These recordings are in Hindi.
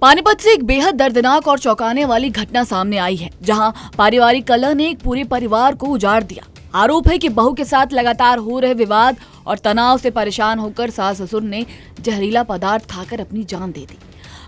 पानीपत से एक बेहद दर्दनाक और चौंकाने वाली घटना सामने आई है, जहां पारिवारिक कलह ने एक पूरे परिवार को उजाड़ दिया। आरोप है कि बहू के साथ लगातार हो रहे विवाद और तनाव से परेशान होकर सास ससुर ने जहरीला पदार्थ खाकर अपनी जान दे दी।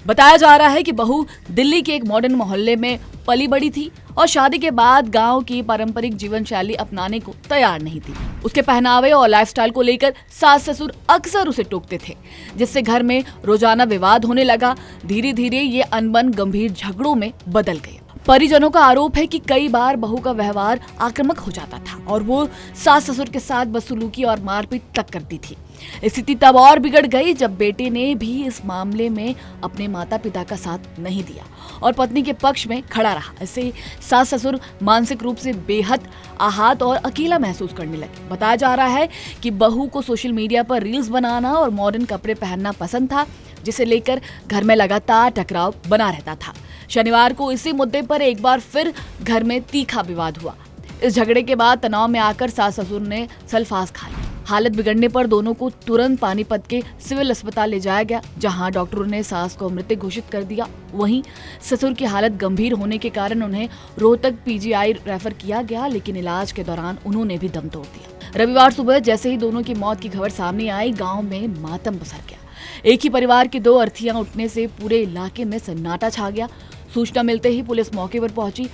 बताया जा रहा है कि बहू दिल्ली के एक मॉडर्न मोहल्ले में पली बड़ी थी और शादी के बाद गांव की पारंपरिक जीवन शैली अपनाने को तैयार नहीं थी। उसके पहनावे और लाइफस्टाइल को लेकर सास ससुर अक्सर उसे टोकते थे, जिससे घर में रोजाना विवाद होने लगा। धीरे धीरे ये अनबन गंभीर झगड़ों में बदल गई। परिजनों का आरोप है कि कई बार बहू का व्यवहार आक्रामक हो जाता था और वो सास ससुर के साथ बदसलूकी और मारपीट तक करती थी। स्थिति तब और बिगड़ गई जब बेटे ने भी इस मामले में अपने माता पिता का साथ नहीं दिया और पत्नी के पक्ष में खड़ा रहा। इससे सास ससुर मानसिक रूप से बेहद आहत और अकेला महसूस करने लगे। बताया जा रहा है कि बहू को सोशल मीडिया पर रील्स बनाना और मॉडर्न कपड़े पहनना पसंद था, जिसे लेकर घर में लगातार टकराव बना रहता था। शनिवार को इसी मुद्दे पर एक बार फिर घर में तीखा विवाद हुआ। इस झगड़े के बाद तनाव में आकर सास ससुर ने सल्फास खाई। हालत बिगड़ने पर दोनों को तुरंत पानीपत के सिविल अस्पताल ले जाया गया, जहां डॉक्टरों ने सास को मृत घोषित कर दिया। वहीं ससुर की हालत गंभीर होने के कारण उन्हें रोहतक पीजीआई रेफर किया गया, लेकिन इलाज के दौरान उन्होंने भी दम तोड़ दिया। रविवार सुबह जैसे ही दोनों की मौत की खबर सामने आई, गाँव में मातम पसर गया। एक ही परिवार की दो अर्थियां उठने से पूरे इलाके में सन्नाटा छा गया। सूचना मिलते ही पुलिस मौके पर पहुंची,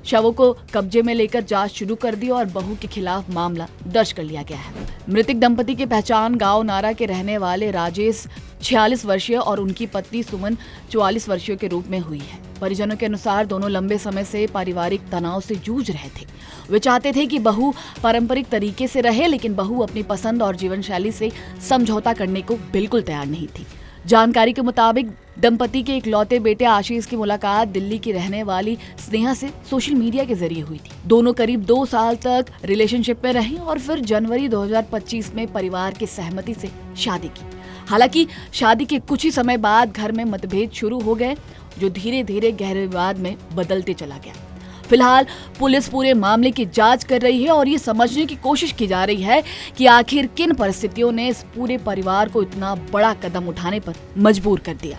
शवों को कब्जे में लेकर जांच शुरू कर दी और बहू के खिलाफ मामला दर्ज कर लिया गया है। मृतक दंपति की पहचान गांव नारा के रहने वाले राजेश 46 वर्षीय और उनकी पत्नी सुमन 44 वर्षीय के रूप में हुई है। परिजनों के अनुसार दोनों लंबे समय से पारिवारिक तनाव से जूझ रहे थे। वे चाहते थे कि बहू पारंपरिक तरीके से रहे, लेकिन बहू अपनी पसंद और जीवन शैली से समझौता करने को बिल्कुल तैयार नहीं थी। जानकारी के मुताबिक दंपति के इकलौते बेटे आशीष की मुलाकात दिल्ली की रहने वाली स्नेहा से सोशल मीडिया के जरिए हुई थी। दोनों करीब 2 साल तक रिलेशनशिप में रहे और फिर जनवरी 2025 में परिवार की सहमति से शादी की। हालांकि शादी के कुछ ही समय बाद घर में मतभेद शुरू हो गए, जो धीरे धीरे गहरे विवाद में बदलते चला गया। फिलहाल पुलिस पूरे मामले की जांच कर रही है और ये समझने की कोशिश की जा रही है कि आखिर किन परिस्थितियों ने इस पूरे परिवार को इतना बड़ा कदम उठाने पर मजबूर कर दिया।